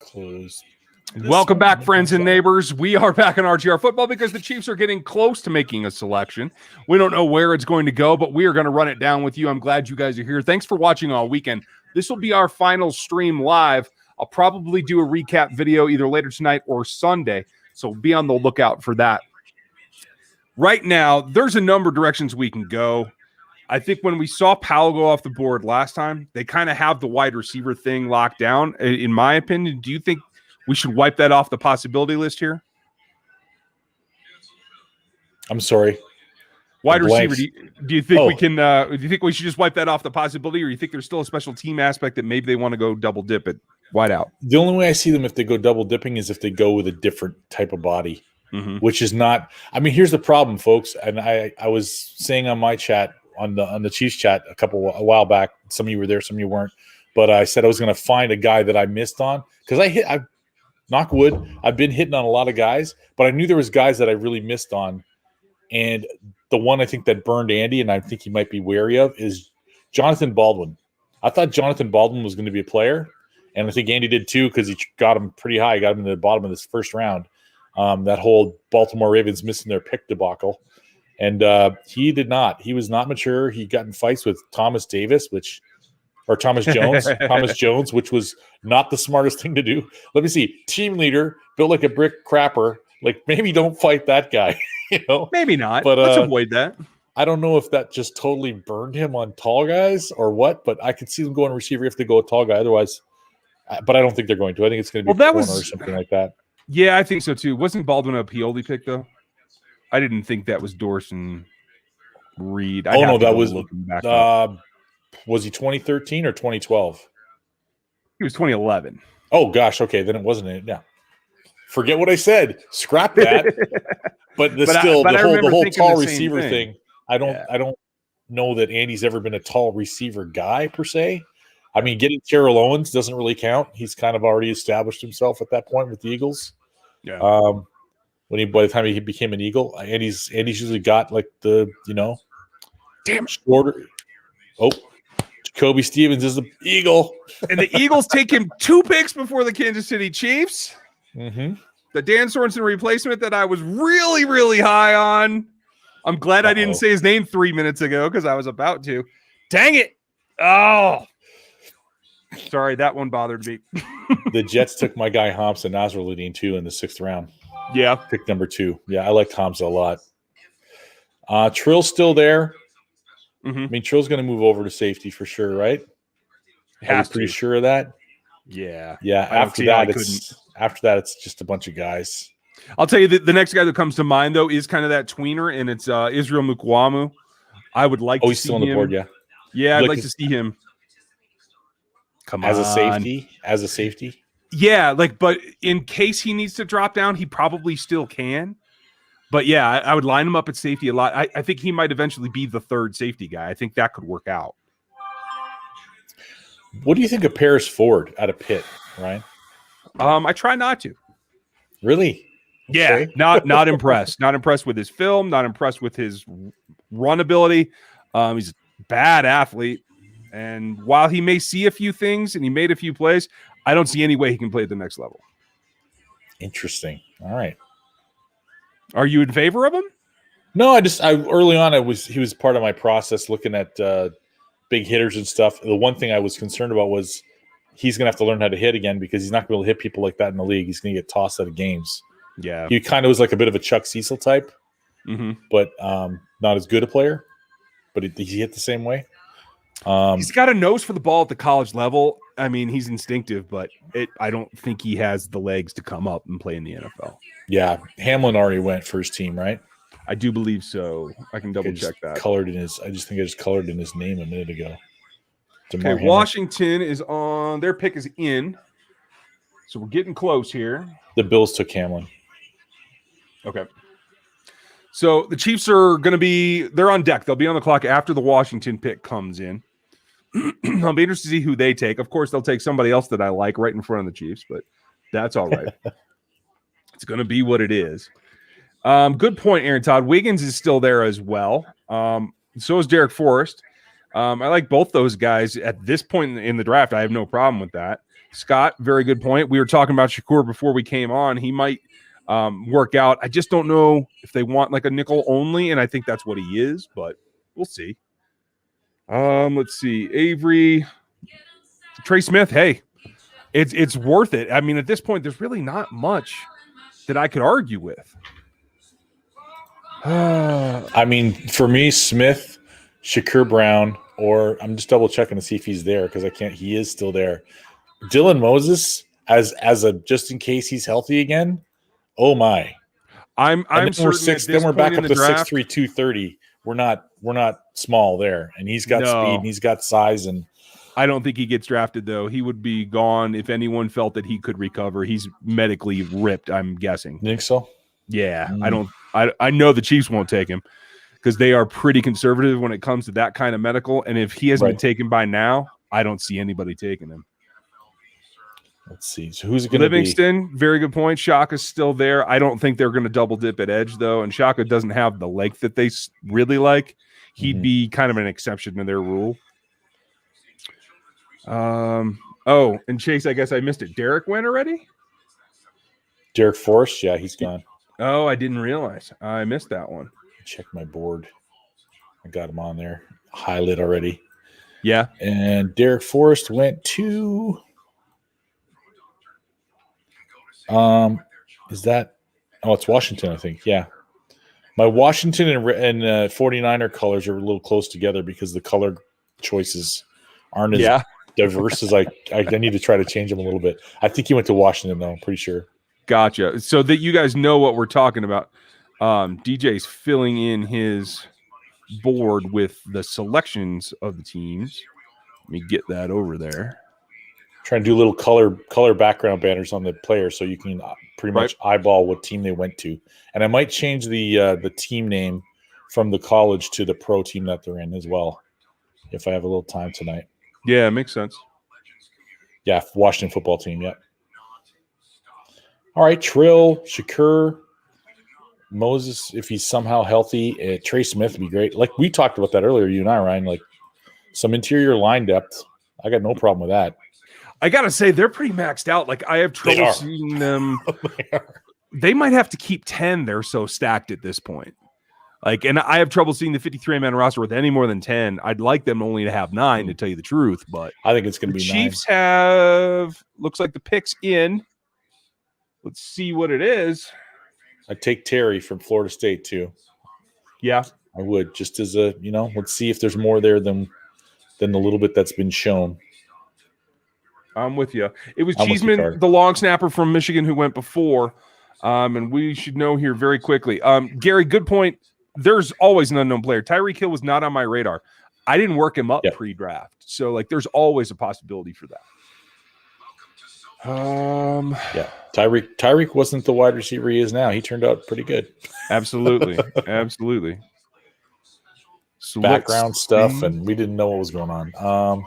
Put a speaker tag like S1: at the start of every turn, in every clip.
S1: Close.
S2: Welcome back, friends and neighbors. We are back in RGR football because the Chiefs are getting close to making a selection. We don't know where it's going to go, but we are going to run it down with you. I'm glad you guys are here. Thanks for watching all weekend. This will be our final stream live. I'll probably do a recap video either later tonight or Sunday, so be on the lookout for that. Right now, there's a number of directions we can go. I think when we saw Powell go off the board last time, they kind of have the wide receiver thing locked down. In my opinion, do you think we should wipe that off the possibility list here?
S1: I'm sorry.
S2: Wide receiver. Do you think we can? Do you think we should just wipe that off the possibility, or do you think there's still a special team aspect that maybe they want to go double dip at wide out?
S1: The only way I see them if they go double dipping is if they go with a different type of body, which is not. I mean, here's the problem, folks. And I was saying on my chat on the Chiefs chat a while back. Some of you were there, some of you weren't. But I said I was going to find a guy that I missed on because I knock wood, I've been hitting on a lot of guys, but I knew there was guys that I really missed on. And the one I think that burned Andy, and I think he might be wary of, is Jonathan Baldwin. I thought Jonathan Baldwin was going to be a player, and I think Andy did too because he got him pretty high. He got him in the bottom of this first round. That whole Baltimore Ravens missing their pick debacle. And he did not. He was not mature. He got in fights with Thomas Jones, which was not the smartest thing to do. Let me see. Team leader, built like a brick crapper. Like, maybe don't fight that guy.
S2: Maybe not. But let's avoid that.
S1: I don't know if that just totally burned him on tall guys or what, but I could see them going receiver if they go a tall guy. Otherwise, but I don't think they're going to. I think it's going to be corner or something like that.
S2: Yeah, I think so too. Wasn't Baldwin a Pioli pick though? I didn't think that was Dorson Reed.
S1: That was was he 2013 or 2012?
S2: He was 2011.
S1: Oh gosh, okay, then it wasn't it. Yeah. Forget what I said. Scrap that. but the whole tall receiver thing. I don't know that Andy's ever been a tall receiver guy per se. I mean, getting Terrell Owens doesn't really count. He's kind of already established himself at that point with the Eagles.
S2: Yeah.
S1: By the time he became an Eagle, Andy's usually got like the shorter. Oh, Jacoby Stevens is the Eagle,
S2: and the Eagles take him 2 picks before the Kansas City Chiefs.
S1: Mm-hmm.
S2: The Dan Sorensen replacement that I was really, really high on. I'm glad I didn't say his name 3 minutes ago because I was about to. Dang it! Oh, sorry, that one bothered me.
S1: The Jets took my guy Hamza Nasruddin too in the 6th round.
S2: Yeah.
S1: Pick number 2. Yeah, I liked Hamza a lot. Trill's still there.
S2: Mm-hmm.
S1: I mean, Trill's going to move over to safety for sure, right? I'm pretty sure of that.
S2: Yeah.
S1: Yeah. After that, it's just a bunch of guys.
S2: I'll tell you the next guy that comes to mind though is kind of that tweener, and it's Israel Mukwamu. I would like to see him.
S1: He's still on the board, yeah.
S2: Yeah, I'd like to see him. Come on.
S1: As a safety?
S2: Yeah, but in case he needs to drop down, he probably still can. But yeah, I would line him up at safety a lot. I think he might eventually be the 3rd safety guy. I think that could work out.
S1: What do you think of Paris Ford out of Pitt, Ryan?
S2: I try not to.
S1: Really?
S2: Yeah, not impressed. Not impressed with his film. Not impressed with his run ability. He's a bad athlete. And while he may see a few things and he made a few plays, I don't see any way he can play at the next level.
S1: Interesting. All right.
S2: Are you in favor of him?
S1: No, early on he was part of my process looking at big hitters and stuff. The one thing I was concerned about was he's going to have to learn how to hit again because he's not going to be able to hit people like that in the league. He's going to get tossed out of games.
S2: Yeah.
S1: He kind of was like a bit of a Chuck Cecil type, but not as good a player. But he hit the same way.
S2: He's got a nose for the ball at the college level. I mean, he's instinctive, but I don't think he has the legs to come up and play in the NFL.
S1: Yeah, Hamlin already went first team, right?
S2: I do believe so. I can double check that.
S1: I just think I just colored in his name a minute ago.
S2: Okay, Washington is on. Their pick is in. So we're getting close here.
S1: The Bills took Hamlin.
S2: Okay. So the Chiefs are going to they're on deck. They'll be on the clock after the Washington pick comes in. I'll be interested to see who they take. Of course, they'll take somebody else that I like right in front of the Chiefs, but that's all right. It's going to be what it is. Good point, Aaron Todd. Wiggins is still there as well. So is Derek Forrest. I like both those guys at this point in the draft. I have no problem with that. Scott, very good point. We were talking about Shakur before we came on. He might work out. I just don't know if they want like a nickel only, and I think that's what he is, but we'll see. Let's see. Avery, Trey Smith, hey, it's worth it. I mean, at this point, there's really not much that I could argue with.
S1: I mean, for me, Smith, Shakur Brown, or I'm just double checking to see if he's there because I can't. He is still there. Dylan Moses, as a just in case he's healthy again. Oh my!
S2: I'm
S1: certain six. Then we're back up to 6'3", 230. We're not small there, and he's got speed and he's got size. And
S2: I don't think he gets drafted though. He would be gone if anyone felt that he could recover. He's medically ripped. I'm guessing.
S1: You think so?
S2: Yeah, I know the Chiefs won't take him because they are pretty conservative when it comes to that kind of medical. And if he hasn't been taken by now, I don't see anybody taking him.
S1: Let's see. So who's it going to be?
S2: Livingston, very good point. Shaka's still there. I don't think they're going to double dip at edge, though. And Shaka doesn't have the length that they really like. He'd be kind of an exception to their rule. Oh, and Chase, I guess I missed it. Derek went already?
S1: Derek Forrest? Yeah, he's gone.
S2: Oh, I didn't realize. I missed that one.
S1: Check my board. I got him on there. Highlight already.
S2: Yeah.
S1: And Derek Forrest went to... is that? Oh, it's Washington, I think. Yeah, my Washington and 49er colors are a little close together because the color choices aren't as diverse as I need to try to change them a little bit. I think he went to Washington though. I'm pretty sure.
S2: Gotcha. So that you guys know what we're talking about. DJ's filling in his board with the selections of the teams. Let me get that over there.
S1: Trying to do little color background banners on the player so you can pretty much eyeball what team they went to. And I might change the team name from the college to the pro team that they're in as well, if I have a little time tonight.
S2: Yeah, it makes sense.
S1: Yeah, Washington football team, yep. All right, Trill, Shakur, Moses, if he's somehow healthy. Trey Smith would be great. Like we talked about that earlier, you and I, Ryan, like some interior line depth. I got no problem with that.
S2: I got to say, they're pretty maxed out. Like, I have trouble seeing them. They might have to keep 10. They're so stacked at this point. Like, and I have trouble seeing the 53-man roster with any more than 10. I'd like them only to have 9, to tell you the truth. But
S1: I think it's going to be
S2: Chiefs 9. Have, looks like the pick's in. Let's see what it is.
S1: I'd take Terry from Florida State, too.
S2: Yeah.
S1: I would, just as a, let's see if there's more there than the little bit that's been shown.
S2: I'm with you. It was Cheeseman, the long snapper from Michigan, who went before. And we should know here very quickly. Gary, good point. There's always an unknown player. Tyreek Hill was not on my radar. I didn't work him up pre-draft. So, like, there's always a possibility for that.
S1: Yeah. Tyreek wasn't the wide receiver he is now. He turned out pretty good.
S2: Absolutely. Absolutely.
S1: So background stuff, and we didn't know what was going on.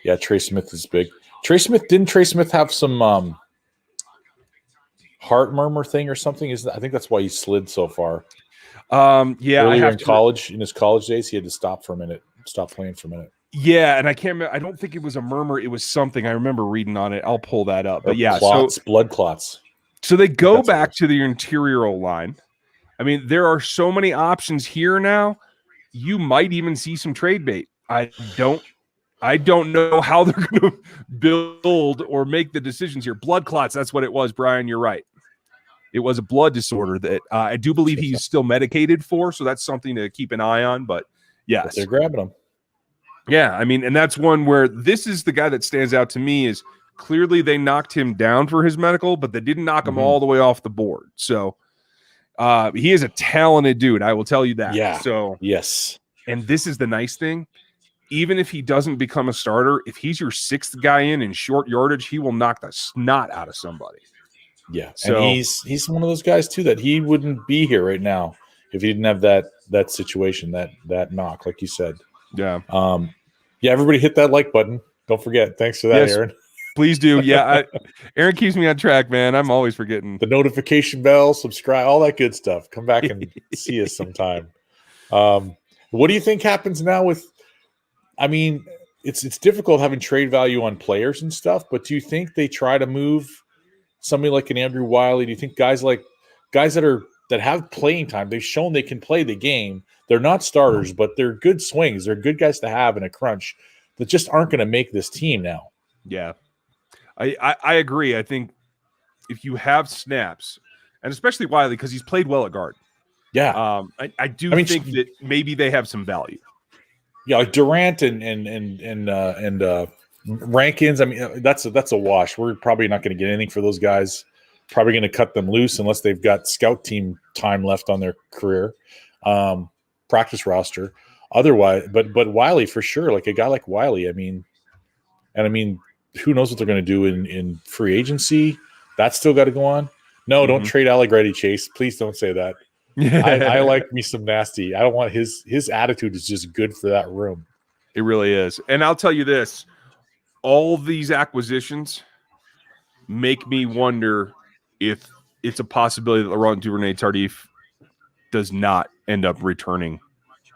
S1: Yeah, Trey Smith is big. Didn't Trey Smith have some heart murmur thing or something? I think that's why he slid so far.
S2: Yeah.
S1: Earlier in his college days, he had to stop playing for a minute.
S2: Yeah, and I can't remember. I don't think it was a murmur. It was something. I remember reading on it. I'll pull that up. But yeah,
S1: blood clots.
S2: So they go back to the interior line. I mean, there are so many options here now. You might even see some trade bait. I don't know how they're going to build or make the decisions here. Blood clots, that's what it was, Brian. You're right. It was a blood disorder that I do believe he's still medicated for, so that's something to keep an eye on. But yes.
S1: But they're grabbing him.
S2: Yeah, I mean, and that's one where this is the guy that stands out to me is clearly they knocked him down for his medical, but they didn't knock him all the way off the board. So he is a talented dude, I will tell you that.
S1: Yeah.
S2: So
S1: yes.
S2: And this is the nice thing. Even if he doesn't become a starter, if he's your 6th guy in short yardage, he will knock the snot out of somebody.
S1: Yeah, so, and he's one of those guys too that he wouldn't be here right now if he didn't have that situation, that knock, like you said.
S2: Yeah.
S1: Yeah. Everybody hit that like button. Don't forget. Thanks for that, Aaron.
S2: Please do. Yeah. Aaron keeps me on track, man. I'm always forgetting
S1: the notification bell, subscribe, all that good stuff. Come back and see us sometime. What do you think happens now with? I mean, it's difficult having trade value on players and stuff, but do you think they try to move somebody like an Andrew Wiley? Do you think guys that have playing time, they've shown they can play the game. They're not starters, but they're good swings. They're good guys to have in a crunch that just aren't going to make this team now.
S2: Yeah. I agree. I think if you have snaps, and especially Wiley, because he's played well at guard.
S1: Yeah.
S2: I think that maybe they have some value.
S1: Yeah, like Durant and Rankins. I mean, that's a wash. We're probably not going to get anything for those guys. Probably going to cut them loose unless they've got scout team time left on their career, practice roster. Otherwise, but Wiley for sure. Like a guy like Wiley. I mean, who knows what they're going to do in free agency? That's still got to go on. No, don't trade Allegretti, Chase. Please don't say that. I like me some nasty. I don't want his attitude is just good for that room.
S2: It really is. And I'll tell you this, all these acquisitions make me wonder if it's a possibility that Laurent Duvernay-Tardif does not end up returning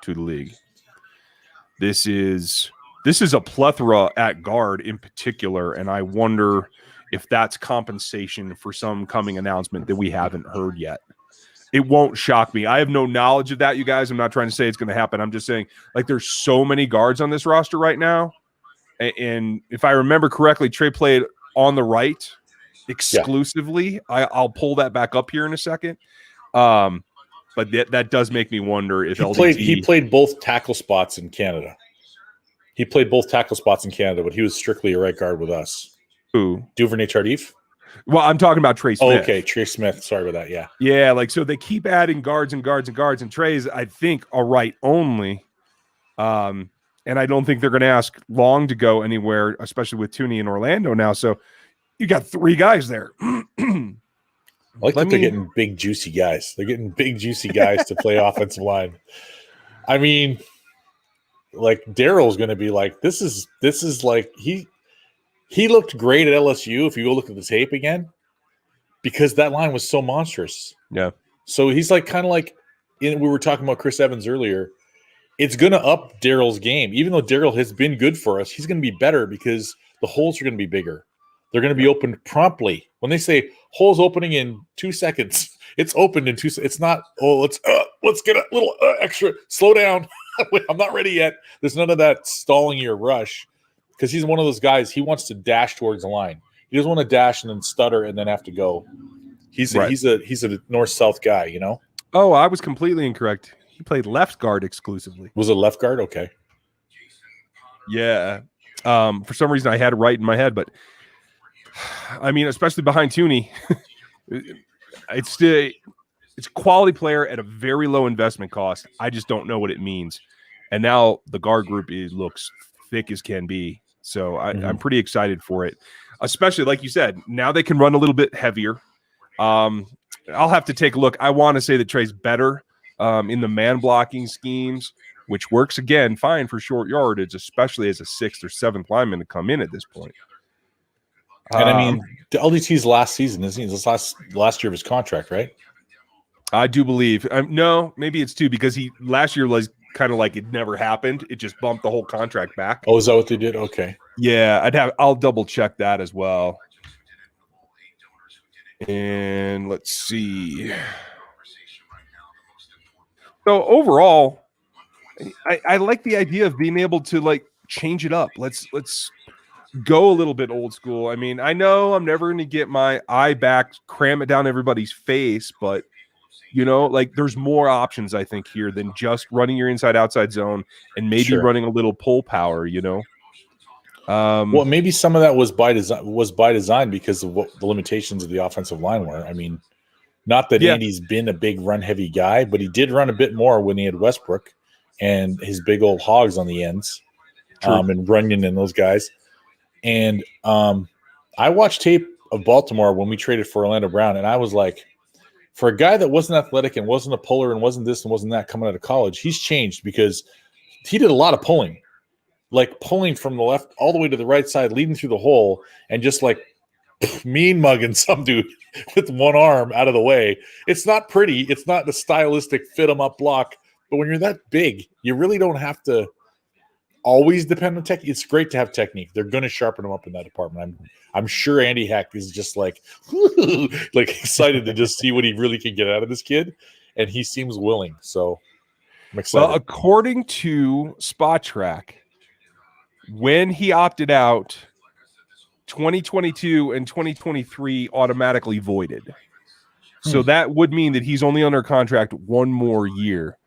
S2: to the league. This is a plethora at guard in particular, and I wonder if that's compensation for some coming announcement that we haven't heard yet. It won't shock me. I have no knowledge of that, you guys. I'm not trying to say it's going to happen. I'm just saying, like, there's so many guards on this roster right now. And if I remember correctly, Trey played on the right exclusively. Yeah. I'll pull that back up here in a second. But that does make me wonder if
S1: he played both tackle spots in Canada. He played both tackle spots in Canada, but he was strictly a right guard with us.
S2: Who?
S1: Duvernay-Tardif?
S2: Well, I'm talking about Trey Smith.
S1: Oh, okay, Trey Smith. Sorry about that. Yeah.
S2: Yeah, like, so they keep adding guards and guards and guards, and Trey's, I think, are right only. And I don't think they're going to ask Long to go anywhere, especially with Tooney in Orlando now. So you got 3 guys there.
S1: I like that they're getting big, juicy guys. They're getting big, juicy guys to play offensive line. I mean, like, Daryl's going to be like, this is like, he looked great at LSU if you go look at the tape again, because that line was so monstrous.
S2: Yeah.
S1: So he's like kind of like, we were talking about Chris Evans earlier. It's going to up Daryl's game. Even though Daryl has been good for us, he's going to be better because the holes are going to be bigger. They're going to be opened promptly. When they say holes opening in 2 seconds, it's opened in 2 seconds. It's not, let's get a little extra, slow down. I'm not ready yet. There's none of that stalling your rush. Because he's one of those guys, he wants to dash towards the line. He doesn't want to dash and then stutter and then have to go. He's a north-south guy, you know?
S2: Oh, I was completely incorrect. He played left guard exclusively.
S1: Was it left guard? Okay.
S2: Yeah. For some reason, I had it right in my head, but I mean, especially behind Tooney, it's quality player at a very low investment cost. I just don't know what it means. And now the guard group looks thick as can be. So I'm pretty excited for it, especially like you said, now they can run a little bit heavier. I'll have to take a look. I want to say that Trey's better in the man blocking schemes, which works again fine for short yardage, especially as a 6th or 7th lineman to come in at this point.
S1: And I mean, the LDT's last season, isn't he? This last year of his contract, right?
S2: I do believe. No, maybe it's 2 because last year was kind of like it never happened. It just bumped the whole contract back.
S1: Oh, is that what they did? Okay.
S2: Yeah, I'll double check that as well. And let's see. So overall, I like the idea of being able to like change it up. Let's go a little bit old school. I mean, I know I'm never going to get my eye back, cram it down everybody's face, but you know, like there's more options, I think, here than just running your inside-outside zone and maybe running a little pull power, you know?
S1: Well, maybe some of that was by design because of what the limitations of the offensive line were. I mean, not that Andy's been a big run-heavy guy, but he did run a bit more when he had Westbrook and his big old hogs on the ends, and Runyon and those guys. And I watched tape of Baltimore when we traded for Orlando Brown, and I was like, for a guy that wasn't athletic and wasn't a puller and wasn't this and wasn't that coming out of college, he's changed because he did a lot of pulling, like pulling from the left all the way to the right side, leading through the hole, and just like mean mugging some dude with one arm out of the way. It's not pretty. It's not the stylistic fit him up block. But when you're that big, you really don't have to always depend on tech. It's great to have technique. They're going to sharpen them up in that department. I'm sure Andy Heck is just like like excited to just see what he really can get out of this kid, and he seems willing. So I'm excited.
S2: Well, according to Spot Track, when he opted out, 2022 and 2023 automatically voided. So that would mean that he's only under contract one more year.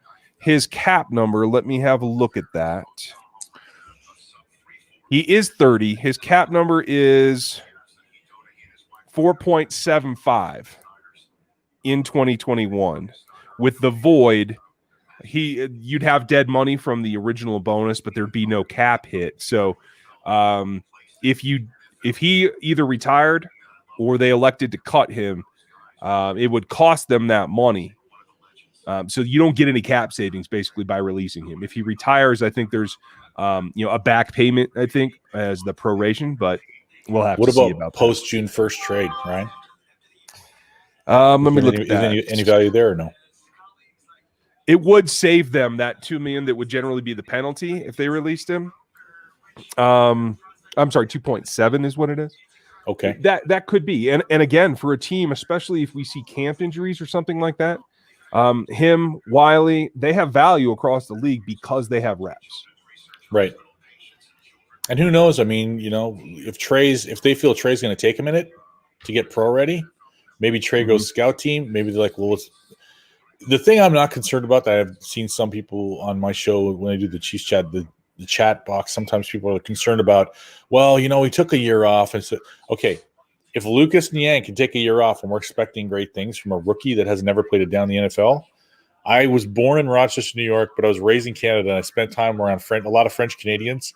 S2: His cap number, let me have a look at that. He is 30. His cap number is 4.75 in 2021. With the void, you'd have dead money from the original bonus, but there'd be no cap hit. So if he either retired or they elected to cut him, it would cost them that money. So you don't get any cap savings basically by releasing him. If he retires, I think there's a back payment, I think, as the proration, but we'll have to see about
S1: post June 1st trade, Ryan?
S2: Let me look at that.
S1: Any value there or no?
S2: It would save them that $2 million that would generally be the penalty if they released him. I'm sorry, 2.7 is what it is.
S1: Okay.
S2: That could be. And again, for a team, especially if we see camp injuries or something like that, him, Wiley, they have value across the league because they have reps.
S1: Right. And who knows? I mean, if they feel Trey's going to take a minute to get pro ready, maybe Trey goes scout team. Maybe they're like, well, the thing I'm not concerned about that I've seen some people on my show when I do the Chiefs chat, the chat box, sometimes people are concerned about, well, he took a year off. And so, okay, if Lucas Niang can take a year off and we're expecting great things from a rookie that has never played it down in the NFL, I was born in Rochester, New York, but I was raised in Canada, and I spent time around a lot of French Canadians.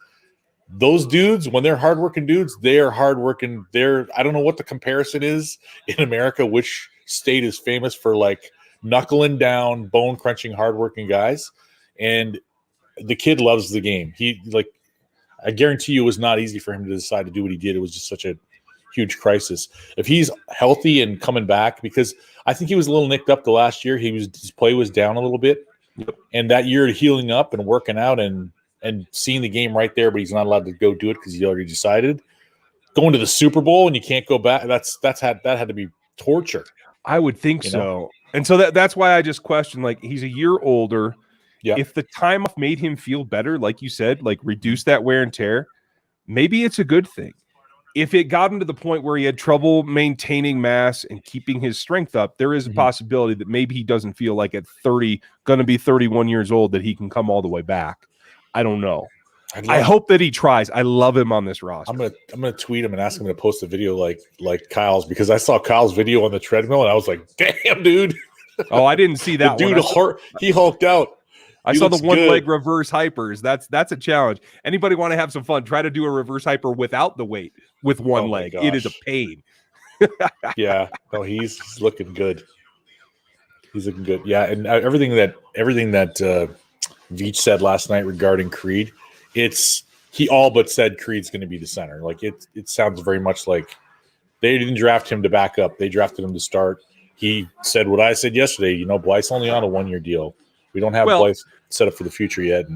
S1: Those dudes, when they're hardworking dudes, they are hardworking. I don't know what the comparison is in America, which state is famous for like knuckling down, bone crunching, hardworking guys. And the kid loves the game. I guarantee you it was not easy for him to decide to do what he did. It was just such a huge crisis. If he's healthy and coming back, because I think he was a little nicked up the last year. His play was down a little bit. Yep. And that year healing up and working out and seeing the game right there, but he's not allowed to go do it because he already decided. Going to the Super Bowl and you can't go back. That had to be torture.
S2: I would think so. And so that's why I just question, like, he's a year older.
S1: Yeah.
S2: If the time off made him feel better, like you said, like reduce that wear and tear, maybe it's a good thing. If it got him to the point where he had trouble maintaining mass and keeping his strength up, there is a possibility that maybe he doesn't feel like at 30, going to be 31 years old, that he can come all the way back. I don't know. I hope that he tries. I love him on this roster. I'm
S1: gonna tweet him and ask him to post a video like Kyle's, because I saw Kyle's video on the treadmill and I was like, damn, dude.
S2: Oh, I didn't see that
S1: dude, he hulked out.
S2: I saw the one-leg reverse hypers. That's a challenge. Anybody want to have some fun? Try to do a reverse hyper without the weight with one leg.
S1: Gosh.
S2: It is a pain.
S1: Yeah. No, he's looking good. He's looking good. Yeah, and everything that Veach said last night regarding Creed, he all but said Creed's going to be the center. Like it sounds very much like they didn't draft him to back up. They drafted him to start. He said what I said yesterday. Blythe's only on a 1-year deal. We don't have Blythe set up for the future yet.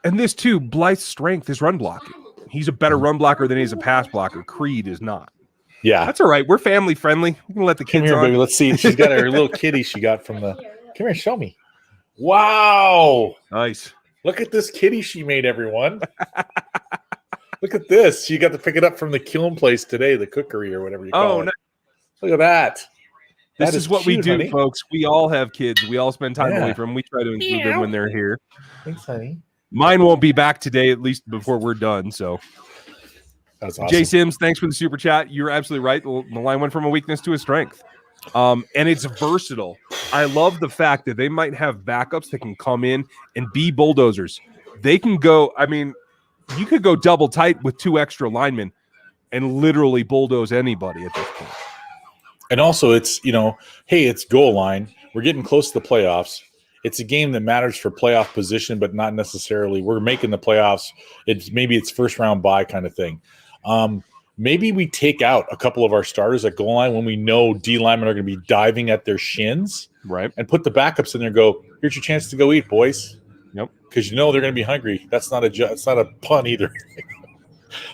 S2: And this too, Blythe's strength is run blocking. He's a better run blocker than he is a pass blocker. Creed is not.
S1: Yeah,
S2: that's all right. We're family friendly. We can let the kids
S1: come here, baby. Let's see. She's got her little kitty she got from the. Come here, show me. Wow,
S2: nice.
S1: Look at this kitty she made, everyone. Look at this. She got to pick it up from the kiln place today, the cookery or whatever you call it. No. Look at that.
S2: This is what cute, we do, honey. Folks. We all have kids. We all spend time away from them. We try to include them when they're here.
S1: Thanks, honey.
S2: Mine won't be back today, at least before we're done. So,
S1: that's awesome.
S2: Jay Sims, thanks for the super chat. You're absolutely right. The line went from a weakness to a strength. And it's versatile. I love the fact that they might have backups that can come in and be bulldozers. They can go, I mean, you could go double tight with 2 extra linemen and literally bulldoze anybody at this point.
S1: And also it's, hey, it's goal line. We're getting close to the playoffs. It's a game that matters for playoff position, but not necessarily we're making the playoffs. Maybe it's first round bye kind of thing. Maybe we take out a couple of our starters at goal line when we know D linemen are going to be diving at their shins,
S2: right?
S1: And put the backups in there and go, here's your chance to go eat, boys.
S2: Yep.
S1: because they're going to be hungry. That's not it's not a pun either.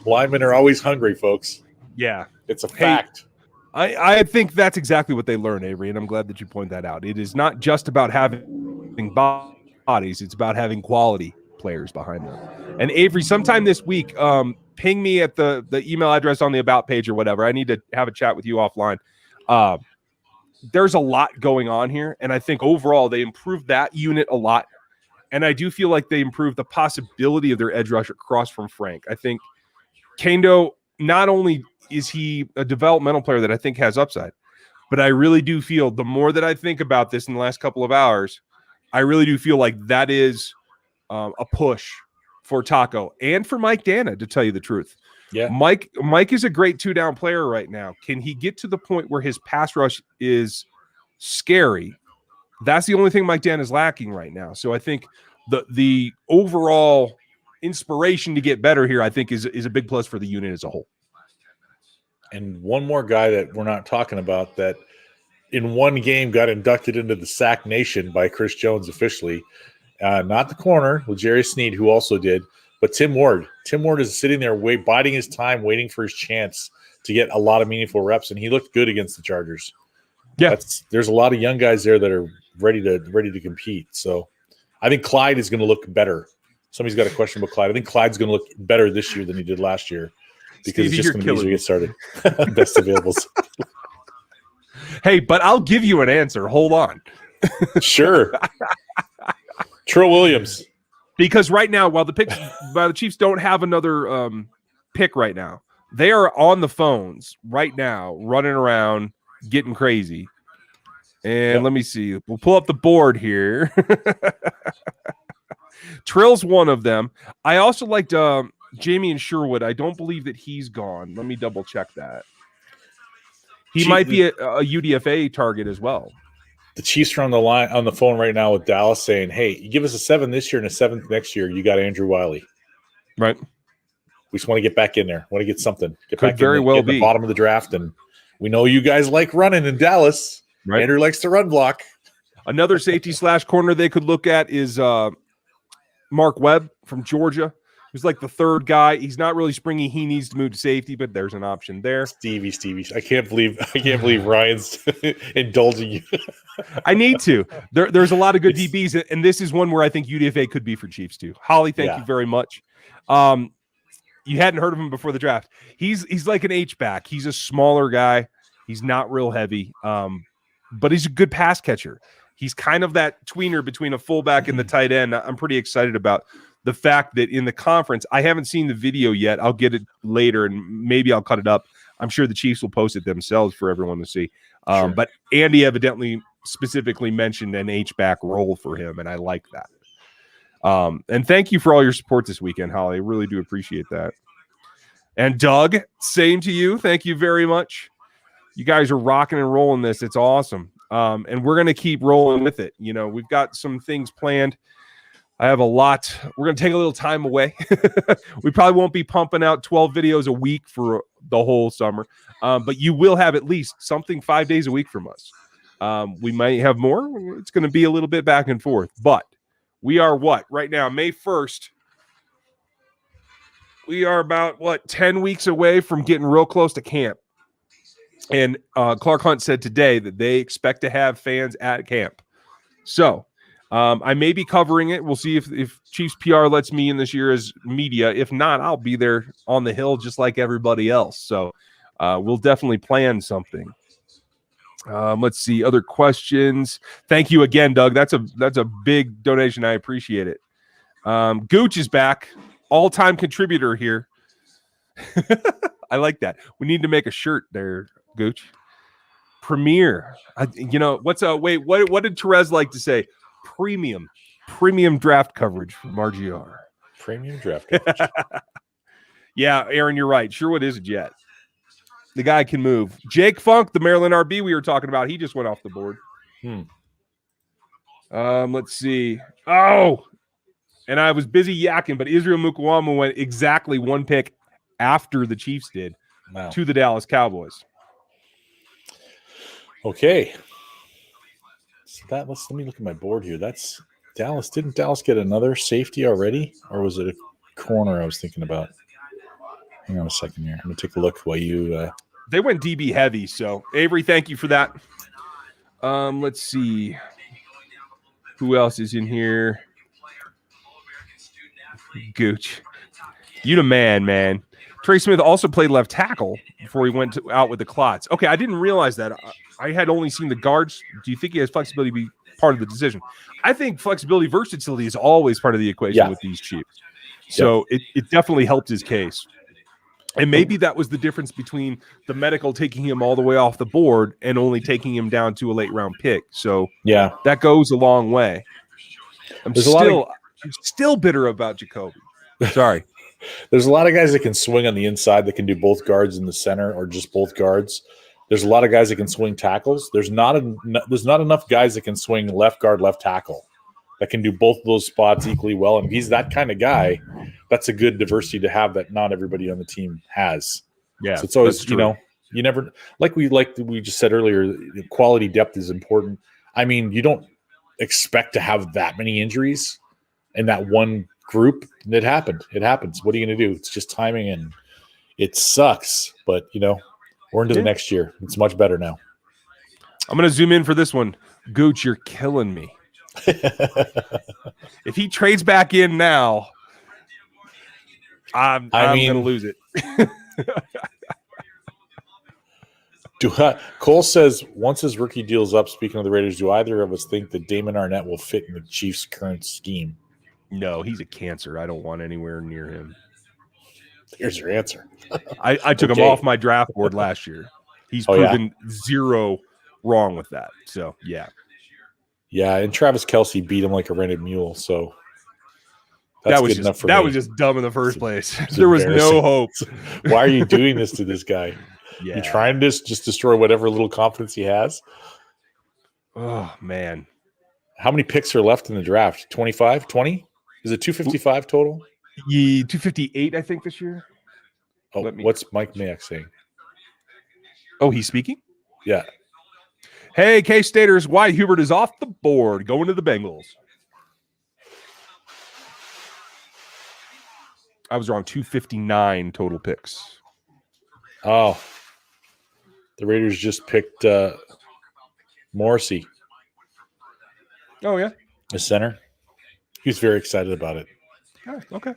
S1: Linemen are always hungry, folks.
S2: Yeah,
S1: it's a fact.
S2: I think that's exactly what they learn, Avery, and I'm glad that you point that out. It is not just about having bodies; it's about having quality players behind them. And Avery, sometime this week, ping me at the email address on the about page or whatever. I need to have a chat with you offline. There's a lot going on here, and I think overall they improved that unit a lot. And I do feel like they improved the possibility of their edge rusher across from Frank. I think Kendo, not only is he a developmental player that I think has upside, but I really do feel the more that I think about this in the last couple of hours, I really do feel like that is a push for Taco and for Mike Dana, to tell you the truth.
S1: Yeah.
S2: Mike is a great 2-down player right now. Can he get to the point where his pass rush is scary? That's the only thing Mike Dan is lacking right now. So I think the overall inspiration to get better here, I think, is a big plus for the unit as a whole.
S1: And one more guy that we're not talking about that in one game got inducted into the Sack Nation by Chris Jones officially. Not the corner with Jerry Sneed, who also did, but Tim Ward. Tim Ward is sitting there biding his time, waiting for his chance to get a lot of meaningful reps, and he looked good against the Chargers.
S2: Yeah,
S1: there's a lot of young guys there that are ready to compete. So I think Clyde is going to look better. Somebody's got a question about Clyde. I think Clyde's going to look better this year than he did last year because
S2: Stevie,
S1: it's just going to be as we get started. Best available.
S2: Hey, but I'll give you an answer. Hold on.
S1: Sure. Trill Williams.
S2: Because right now, while the Chiefs don't have another pick right now, they are on the phones right now, running around, getting crazy. And Let me see. We'll pull up the board here. Trill's one of them. I also liked Jamie and Sherwood. I don't believe that he's gone. Let me double check that. He might be a UDFA target as well.
S1: The Chiefs are on the phone right now with Dallas saying, hey, you give us a 7 this year and a 7th next year, you got Andrew Wiley.
S2: Right.
S1: We just want to get back in there. Want to get something. Get
S2: Could
S1: back
S2: very
S1: in
S2: well
S1: get
S2: be
S1: the bottom of the draft. And we know you guys like running in Dallas.
S2: Right.
S1: Andrew likes to run block.
S2: Another safety / corner they could look at is Mark Webb from Georgia. He's like the third guy. He's not really springy. He needs to move to safety, but there's an option there.
S1: Stevie. I can't believe Ryan's indulging you.
S2: I need to. There's a lot of good DBs, and this is one where I think UDFA could be for Chiefs too. Holly, thank you very much. You hadn't heard of him before the draft. He's like an H-back. He's a smaller guy. He's not real heavy, but he's a good pass catcher. He's kind of that tweener between a fullback and the tight end. I'm pretty excited about the fact that in the conference, I haven't seen the video yet. I'll get it later, and maybe I'll cut it up. I'm sure the Chiefs will post it themselves for everyone to see. Sure. But Andy evidently specifically mentioned an H-back role for him, and I like that. And thank you for all your support this weekend, Holly. I really do appreciate that. And Doug, same to you. Thank you very much. You guys are rocking and rolling this. It's awesome. And we're going to keep rolling with it. You know, we've got some things planned. I have a lot. We're going to take a little time away. We probably won't be pumping out 12 videos a week for the whole summer. But you will have at least something 5 days a week from us. We might have more. It's going to be a little bit back and forth. But we are right now, May 1st. We are about, 10 weeks away from getting real close to camp. And Clark Hunt said today that they expect to have fans at camp. So I may be covering it. We'll see if Chiefs PR lets me in this year as media. If not, I'll be there on the hill just like everybody else. So we'll definitely plan something. Let's see other questions. Thank you again, Doug. That's a big donation. I appreciate it. Gooch is back, all-time contributor here. I like that. We need to make a shirt there, Gooch. Premier. What did Therese like to say? Premium draft coverage from RGR.
S1: Premium draft coverage.
S2: Yeah, Aaron, you're right. Sherwood is a Jet. The guy can move. Jake Funk, the Maryland RB we were talking about, he just went off the board. Let's see. Oh, and I was busy yakking, but Israel Mukuamu went exactly one pick after the Chiefs did to the Dallas Cowboys.
S1: Okay. So let me look at my board here. That's Didn't Dallas get another safety already, or was it a corner I was thinking about? Hang on a second here. I'm gonna take a look while you.
S2: They went DB heavy, so Avery, thank you for that. Let's see who else is in here. Gooch, you the man. Trey Smith also played left tackle before he went out with the clots. Okay, I didn't realize that. I had only seen the guards. Do you think he has flexibility to be part of the decision? I think flexibility, versatility is always part of the equation with these Chiefs. So it definitely helped his case. And maybe that was the difference between the medical taking him all the way off the board and only taking him down to a late round pick. So that goes a long way. I'm still bitter about Jacoby. Sorry.
S1: There's a lot of guys that can swing on the inside that can do both guards in the center or just both guards. There's a lot of guys that can swing tackles. There's not enough guys that can swing left guard, left tackle that can do both of those spots equally well. And if he's that kind of guy, that's a good diversity to have that not everybody on the team has.
S2: Yeah.
S1: So it's always, you never, like we just said earlier, quality depth is important. I mean, you don't expect to have that many injuries in that one group. It happened. It happens. What are you going to do? It's just timing, and it sucks. But, we're into the next year. It's much better now.
S2: I'm going to zoom in for this one. Gooch, you're killing me. If he trades back in now, I'm going to lose it.
S1: Cole says, once his rookie deal's up, speaking of the Raiders, do either of us think that Damon Arnett will fit in the Chiefs' current scheme?
S2: No, he's a cancer. I don't want anywhere near him.
S1: Here's your answer.
S2: I took him off my draft board last year. He's proven zero wrong with that. So, yeah.
S1: Yeah, and Travis Kelce beat him like a rented mule, so that's good enough for me.
S2: That was just dumb in the first place. There was no hope.
S1: Why are you doing this to this guy?
S2: Yeah.
S1: You trying to just destroy whatever little confidence he has?
S2: Oh, man.
S1: How many picks are left in the draft? 25? 20? Is it 255 total?
S2: 258, I think, this year.
S1: Oh, what's Mike Mayock saying?
S2: Oh, he's speaking?
S1: Yeah.
S2: Hey, K-Staters, Wyatt Hubert is off the board, going to the Bengals. I was wrong. 259 total picks.
S1: Oh. The Raiders just picked Morrissey.
S2: Oh, yeah?
S1: The center. He's very excited about it.
S2: Oh, okay.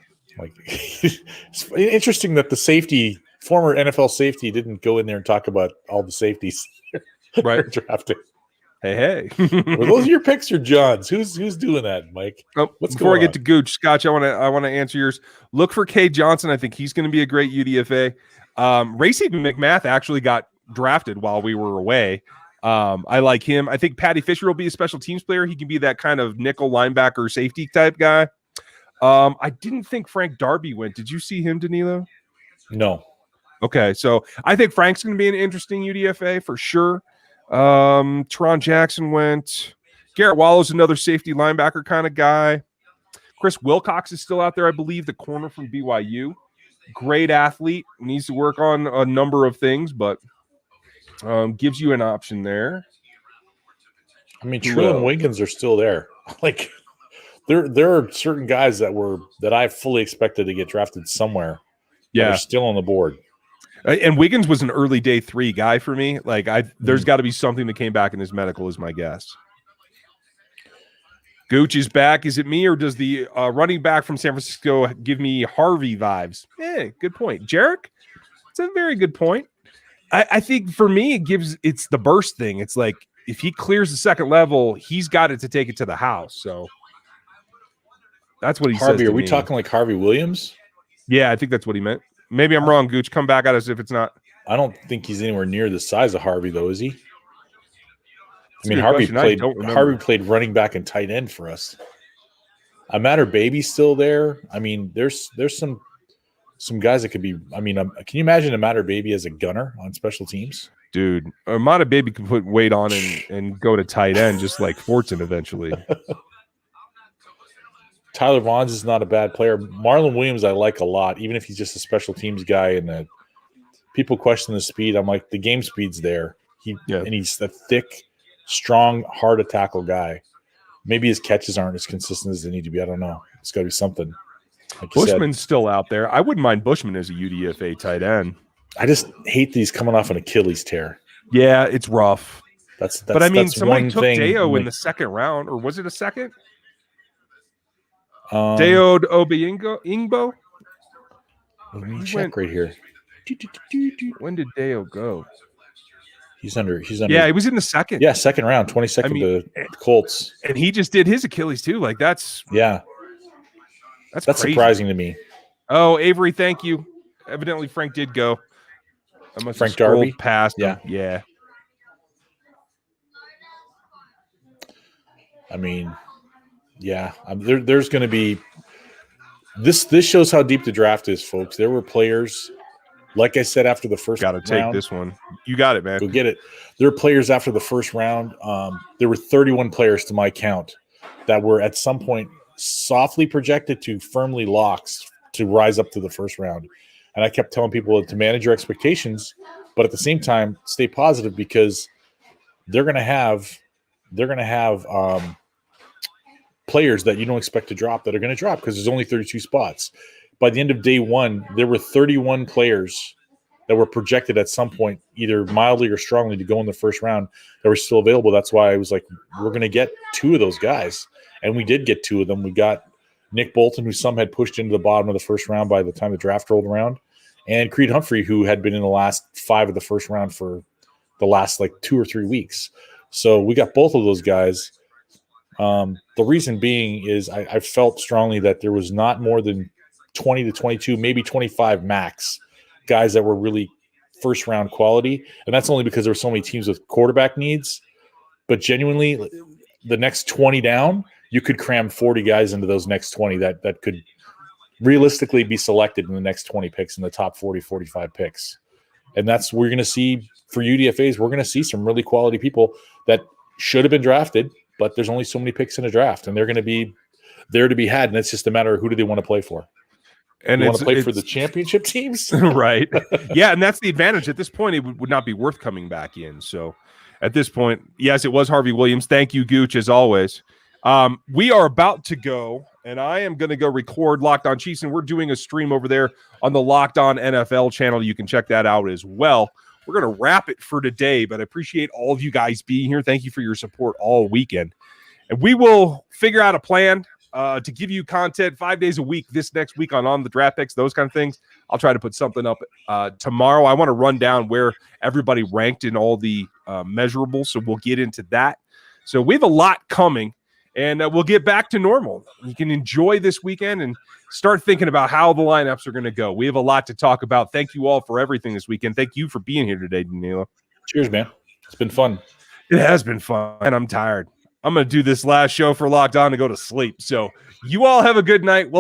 S1: It's interesting that the former NFL safety didn't go in there and talk about all the safeties
S2: right
S1: drafting.
S2: Hey.
S1: Were those your picks or John's? Who's doing that, Mike?
S2: Before I get to Gooch, Scotch, I want to answer yours. Look for Cade Johnson. I think he's going to be a great UDFA. Racey McMath actually got drafted while we were away. I like him. I think Patty Fisher will be a special teams player. He can be that kind of nickel linebacker safety type guy. I didn't think Frank Darby went. Did you see him, Danilo?
S1: No.
S2: Okay, so I think Frank's going to be an interesting UDFA for sure. Teron Jackson went. Garrett Wallow's another safety linebacker kind of guy. Chris Wilcox is still out there, I believe, the corner from BYU. Great athlete. Needs to work on a number of things, but gives you an option there.
S1: I mean, Trill and Wiggins are still there. Like, there are certain guys that I fully expected to get drafted somewhere.
S2: Yeah,
S1: are still on the board.
S2: And Wiggins was an early day 3 guy for me. Like, there's got to be something that came back in his medical, is my guess. Gooch is back. Is it me, or does the running back from San Francisco give me Harvey vibes? Good point. Jarek, it's a very good point. I think for me, it's the burst thing. It's like, if he clears the second level, he's got it to take it to the house. So that's what he says.
S1: Harvey, are we talking like Harvey Williams?
S2: Yeah, I think that's what he meant. Maybe I'm wrong, Gooch. Come back at us if it's not.
S1: I don't think he's anywhere near the size of Harvey, though, is he? I mean, Harvey played running back and tight end for us. Amatter Baby's still there. I mean, there's some guys that could be. I mean, can you imagine Amatter Baby as a gunner on special teams?
S2: Dude, Amatter Baby can put weight on and go to tight end just like Fortson eventually.
S1: Tyler Vaughns is not a bad player. Marlon Williams I like a lot, even if he's just a special teams guy. And people question the speed. I'm like, the game speed's there. And he's a thick, strong, hard to tackle guy. Maybe his catches aren't as consistent as they need to be. I don't know. It's got to be something. Like
S2: Bushman's still out there. I wouldn't mind Bushman as a UDFA tight end.
S1: I just hate these coming off an Achilles tear.
S2: Yeah, it's rough. But I mean, somebody took Deo in the second round, or was it a second? Deo Obiingbo?
S1: Let me check right here.
S2: When did Deo go?
S1: He's under.
S2: Yeah, he was in the second.
S1: Yeah, second round, 22nd to the Colts.
S2: And he just did his Achilles too. Like that's
S1: surprising to me.
S2: Oh, Avery, thank you. Evidently, Frank did go. I must
S1: Frank Darby
S2: past him. Yeah.
S1: I mean, yeah. There's going to be this. This shows how deep the draft is, folks. There were players, like I said, after the first round.
S2: Got to take this one. You got it, man.
S1: Go get it. There were players after the first round. There were 31 players to my count that were at some point softly projected to firmly locks to rise up to the first round. And I kept telling people to manage your expectations, but at the same time, stay positive because they're going to have players that you don't expect to drop that are going to drop because there's only 32 spots. By the end of day one, there were 31 players that were projected at some point, either mildly or strongly, to go in the first round that were still available. That's why I was like, we're going to get two of those guys. And we did get two of them. We got Nick Bolton, who some had pushed into the bottom of the first round by the time the draft rolled around, and Creed Humphrey, who had been in the last 5 of the first round for the last 2 or 3 weeks. So we got both of those guys. The reason being is I felt strongly that there was not more than 20 to 22, maybe 25 max guys that were really first round quality. And that's only because there were so many teams with quarterback needs. But genuinely, the next 20 down, you could cram 40 guys into those next 20 that could realistically be selected in the next 20 picks in the top 40, 45 picks. And that's what we're going to see for UDFAs. We're going to see some really quality people that should have been drafted, but there's only so many picks in a draft, and they're going to be there to be had. And it's just a matter of who do they want to play for. And you want to play for the championship teams?
S2: Right. Yeah, and that's the advantage. At this point, it would not be worth coming back in. So at this point, yes, it was Harvey Williams. Thank you, Gooch, as always. We are about to go, and I am going to go record Locked On Chiefs, and we're doing a stream over there on the Locked On NFL channel. You can check that out as well. We're going to wrap it for today, but I appreciate all of you guys being here. Thank you for your support all weekend. And we will figure out a plan to give you content 5 days a week this next week on the draft picks, those kind of things. I'll try to put something up tomorrow. I want to run down where everybody ranked in all the measurables, so we'll get into that. So we have a lot coming, and we'll get back to normal. You can enjoy this weekend and start thinking about how the lineups are going to go. We have a lot to talk about. Thank you all for everything this weekend. Thank you for being here today, Danilo.
S1: Cheers, man. It's been fun.
S2: It has been fun, and I'm tired. I'm going to do this last show for Locked On and go to sleep. So you all have a good night. We'll